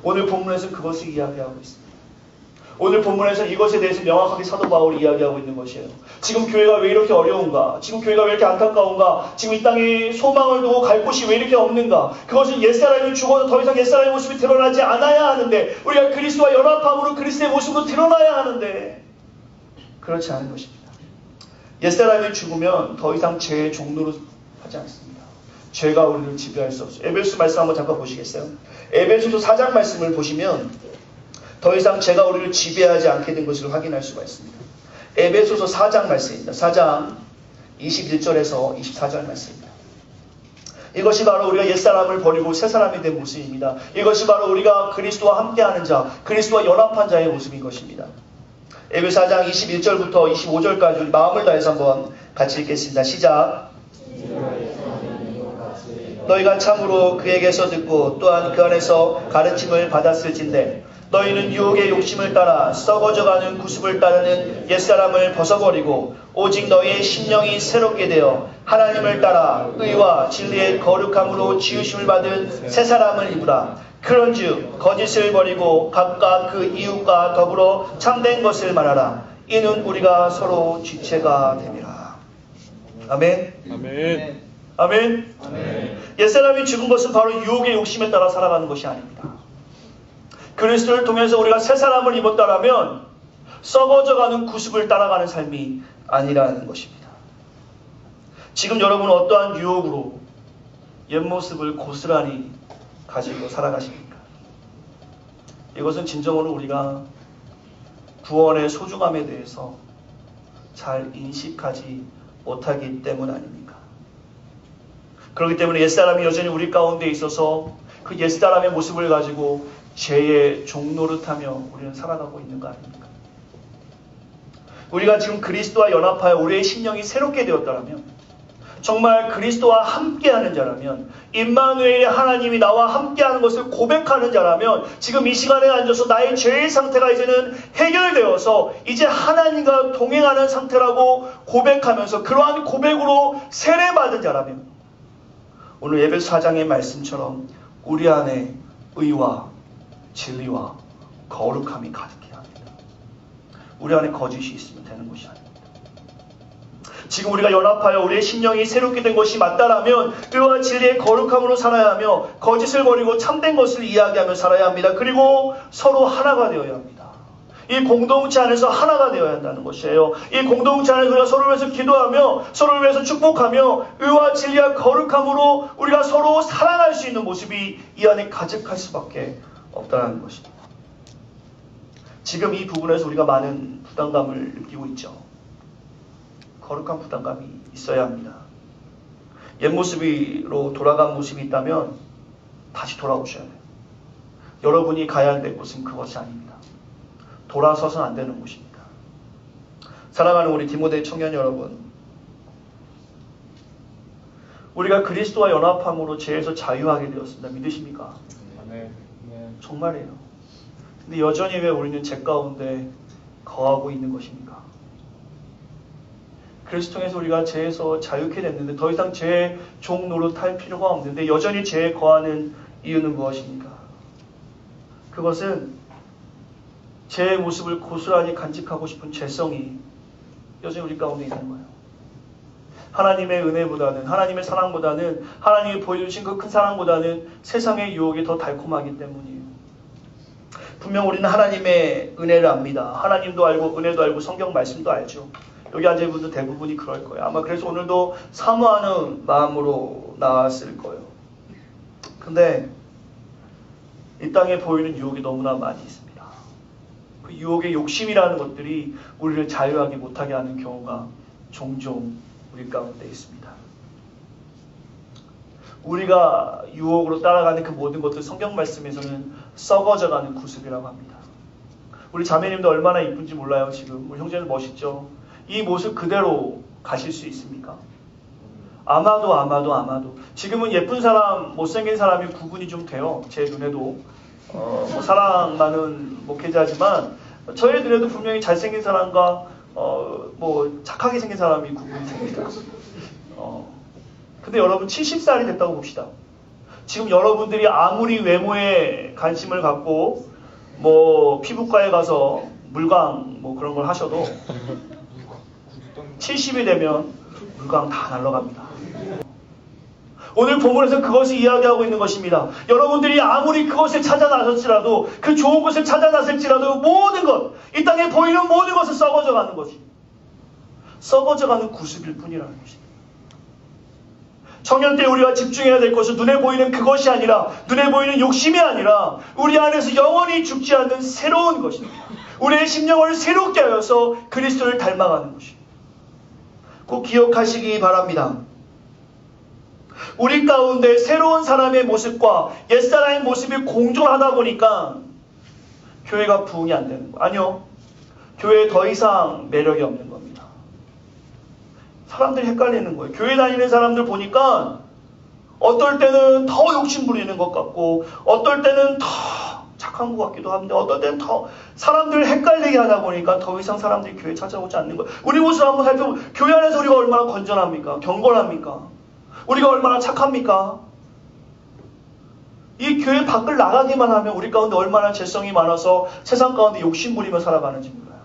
오늘 본문에서 그것을 이야기하고 있습니다. 오늘 본문에서 이것에 대해서 명확하게 사도 바울이 이야기하고 있는 것이에요. 지금 교회가 왜 이렇게 어려운가? 지금 교회가 왜 이렇게 안타까운가? 지금 이 땅에 소망을 두고 갈 곳이 왜 이렇게 없는가? 그것은 옛사람이 죽어서 더 이상 옛사람의 모습이 드러나지 않아야 하는데, 우리가 그리스도와 연합함으로 그리스도의 모습으로 드러나야 하는데 그렇지 않은 것입니다. 옛사람이 죽으면 더 이상 죄의 종로로 하지 않습니다. 죄가 우리를 지배할 수 없어요. 에베소 말씀 한번 잠깐 보시겠어요? 에베소서 4장 말씀을 보시면 더 이상 죄가 우리를 지배하지 않게 된 것을 확인할 수가 있습니다. 에베소서 4장 말씀입니다. 4장 21절에서 24절 말씀입니다. 이것이 바로 우리가 옛사람을 버리고 새사람이 된 모습입니다. 이것이 바로 우리가 그리스도와 함께하는 자, 그리스도와 연합한 자의 모습인 것입니다. 에베소 4장 21절부터 25절까지 우리 마음을 다해서 한번 같이 읽겠습니다. 시작. 너희가 참으로 그에게서 듣고 또한 그 안에서 가르침을 받았을진데 너희는 유혹의 욕심을 따라 썩어져가는 구습을 따르는 옛사람을 벗어버리고 오직 너희의 심령이 새롭게 되어 하나님을 따라 의와 진리의 거룩함으로 지으심을 받은 새사람을 입으라. 그런즉 거짓을 버리고 각각 그 이웃과 더불어 참된 것을 말하라. 이는 우리가 서로 지체가 됨이라. 아멘. 아멘. 아멘. 아멘. 옛사람이 죽은 것은 바로 유혹의 욕심에 따라 살아가는 것이 아닙니다. 그리스도를 통해서 우리가 새 사람을 입었다라면 썩어져가는 구습을 따라가는 삶이 아니라는 것입니다. 지금 여러분은 어떠한 유혹으로 옛모습을 고스란히 가지고 살아가십니까? 이것은 진정으로 우리가 구원의 소중함에 대해서 잘 인식하지 못하기 때문 아닙니까? 그렇기 때문에 옛사람이 여전히 우리 가운데 있어서 그 옛사람의 모습을 가지고 죄의 종노릇하며 우리는 살아가고 있는 거 아닙니까? 우리가 지금 그리스도와 연합하여 우리의 심령이 새롭게 되었다면, 정말 그리스도와 함께하는 자라면, 임마누엘의 하나님이 나와 함께하는 것을 고백하는 자라면, 지금 이 시간에 앉아서 나의 죄의 상태가 이제는 해결되어서 이제 하나님과 동행하는 상태라고 고백하면서 그러한 고백으로 세례받은 자라면, 오늘 에베소 4장의 말씀처럼 우리 안에 의와 진리와 거룩함이 가득해야 합니다. 우리 안에 거짓이 있으면 되는 것이 아닙니다. 지금 우리가 연합하여 우리의 심령이 새롭게 된 것이 맞다라면 의와 진리의 거룩함으로 살아야 하며 거짓을 버리고 참된 것을 이야기하며 살아야 합니다. 그리고 서로 하나가 되어야 합니다. 이 공동체 안에서 하나가 되어야 한다는 것이에요. 이 공동체 안에서 우리가 서로를 위해서 기도하며 서로를 위해서 축복하며 의와 진리와 거룩함으로 우리가 서로 사랑할 수 있는 모습이 이 안에 가득할 수밖에 없다는 것입니다. 지금 이 부분에서 우리가 많은 부담감을 느끼고 있죠. 거룩한 부담감이 있어야 합니다. 옛 모습으로 돌아간 모습이 있다면 다시 돌아오셔야 돼요. 여러분이 가야 될 곳은 그것이 아닙니다. 돌아서서는 안 되는 곳입니다. 사랑하는 우리 디모데 청년 여러분, 우리가 그리스도와 연합함으로 죄에서 자유하게 되었습니다. 믿으십니까? 아멘. 정말이에요. 근데 여전히 왜 우리는 죄 가운데 거하고 있는 것입니까? 그리스도 통해서 우리가 죄에서 자유케 됐는데 더 이상 죄의 종 노릇할 필요가 없는데 여전히 죄에 거하는 이유는 무엇입니까? 그것은 죄의 모습을 고스란히 간직하고 싶은 죄성이 여전히 우리 가운데 있는 거예요. 하나님의 은혜보다는, 하나님의 사랑보다는, 하나님이 보여주신 그 큰 사랑보다는 세상의 유혹이 더 달콤하기 때문이에요. 분명 우리는 하나님의 은혜를 압니다. 하나님도 알고 은혜도 알고 성경 말씀도 알죠. 여기 앉은 분도 대부분이 그럴 거예요. 아마 그래서 오늘도 사모하는 마음으로 나왔을 거예요. 근데 이 땅에 보이는 유혹이 너무나 많이 있습니다. 그 유혹의 욕심이라는 것들이 우리를 자유하게 못하게 하는 경우가 종종 우리 가운데 있습니다. 우리가 유혹으로 따라가는 그 모든 것들 성경 말씀에서는 썩어져가는 구습이라고 합니다. 우리 자매님도 얼마나 이쁜지 몰라요. 지금 우리 형제는 멋있죠. 이 모습 그대로 가실 수 있습니까? 아마도 지금은 예쁜 사람, 못생긴 사람이 구분이 좀 돼요. 제 눈에도 뭐 사랑 많은 목회자지만 저의 눈에도 분명히 잘생긴 사람과 뭐 착하게 생긴 사람이 구분이 됩니다. 근데 여러분 70살이 됐다고 봅시다. 지금 여러분들이 아무리 외모에 관심을 갖고 뭐 피부과에 가서 물광 뭐 그런 걸 하셔도 70이 되면 물광 다 날아갑니다. 오늘 본문에서 그것을 이야기하고 있는 것입니다. 여러분들이 아무리 그것을 찾아 나섰지라도, 그 좋은 것을 찾아 나설지라도 모든 것, 이 땅에 보이는 모든 것은 썩어져 가는 것이, 썩어져 가는 구습일 뿐이라는 것입니다. 청년 때 우리가 집중해야 될 것은 눈에 보이는 그것이 아니라, 눈에 보이는 욕심이 아니라 우리 안에서 영원히 죽지 않는 새로운 것입니다. 우리의 심령을 새롭게 하여서 그리스도를 닮아가는 것입니다. 꼭 기억하시기 바랍니다. 우리 가운데 새로운 사람의 모습과 옛사람의 모습이 공존하다 보니까 교회가 부흥이 안 되는 거예요. 아니요. 교회에 더 이상 매력이 없는 겁니다. 사람들이 헷갈리는 거예요. 교회 다니는 사람들 보니까 어떨 때는 더 욕심 부리는 것 같고, 어떨 때는 더 착한 것 같기도 한데, 어떨 때는 더 사람들을 헷갈리게 하다 보니까 더 이상 사람들이 교회 찾아오지 않는 거예요. 우리 모습을 한번 살펴보면 교회 안에서 우리가 얼마나 건전합니까? 경건합니까? 우리가 얼마나 착합니까? 이 교회 밖을 나가기만 하면 우리 가운데 얼마나 죄성이 많아서 세상 가운데 욕심부리며 살아가는지 몰라요.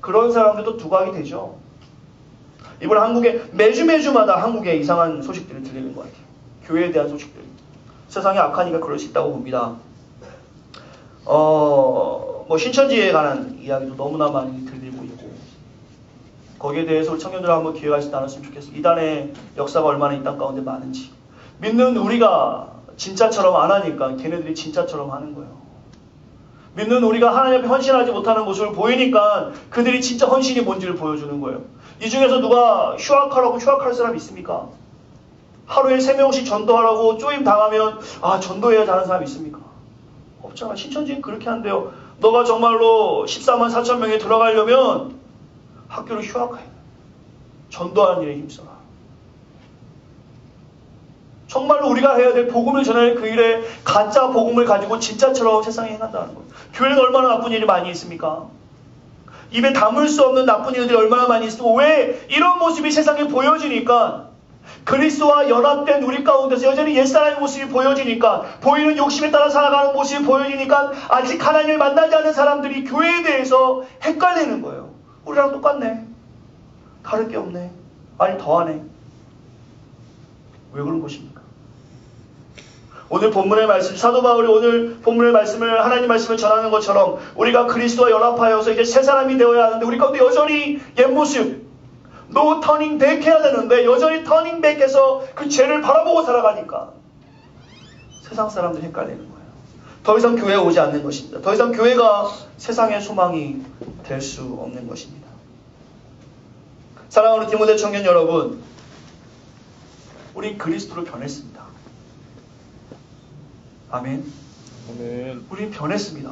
그런 사람들도 두각이 되죠. 이번 한국에 매주마다 한국에 이상한 소식들이 들리는 것 같아요. 교회에 대한 소식들. 세상이 악하니까 그럴 수 있다고 봅니다. 뭐 신천지에 관한 이야기도 너무나 많이 들리고 있고, 거기에 대해서 우리 청년들 한번 기회가 있을 때 나눴으면 좋겠어요. 이단의 역사가 얼마나 이 땅 가운데 많은지. 믿는 우리가 진짜처럼 안 하니까 걔네들이 진짜처럼 하는 거예요. 믿는 우리가 하나님 앞에 헌신하지 못하는 모습을 보이니까 그들이 진짜 헌신이 뭔지를 보여주는 거예요. 이 중에서 누가 휴학하라고 휴학할 사람 있습니까? 하루에 3명씩 전도하라고 쪼임 당하면 전도해야지 하는 사람 있습니까? 없잖아. 신천지는 그렇게 한대요. 너가 정말로 14만 4천 명에 들어가려면 학교를 휴학해. 전도하는 일에 힘써라. 정말로 우리가 해야 될 복음을 전하는 그 일에 가짜 복음을 가지고 진짜처럼 세상에 행한다는 거예요. 교회는 얼마나 나쁜 일이 많이 있습니까? 입에 담을 수 없는 나쁜 일들이 얼마나 많이 있고, 왜 이런 모습이 세상에 보여지니까, 그리스도와 연합된 우리 가운데서 여전히 옛사람의 모습이 보여지니까, 보이는 욕심에 따라 살아가는 모습이 보여지니까 아직 하나님을 만나지 않은 사람들이 교회에 대해서 헷갈리는 거예요. 우리랑 똑같네. 다를 게 없네. 아니 더하네. 왜 그런 것입니까? 오늘 본문의 말씀, 사도 바울이 오늘 본문의 말씀을, 하나님 말씀을 전하는 것처럼 우리가 그리스도와 연합하여서 이제 새 사람이 되어야 하는데, 우리 가운데 여전히 옛모습, no turning back 해야 되는데 여전히 turning back해서 그 죄를 바라보고 살아가니까 세상 사람들이 헷갈리는 거예요. 더 이상 교회에 오지 않는 것입니다. 더 이상 교회가 세상의 소망이 될 수 없는 것입니다. 사랑하는 디모데 청년 여러분, 우리 그리스도로 변했습니다. 아멘. 아멘. 우린 변했습니다.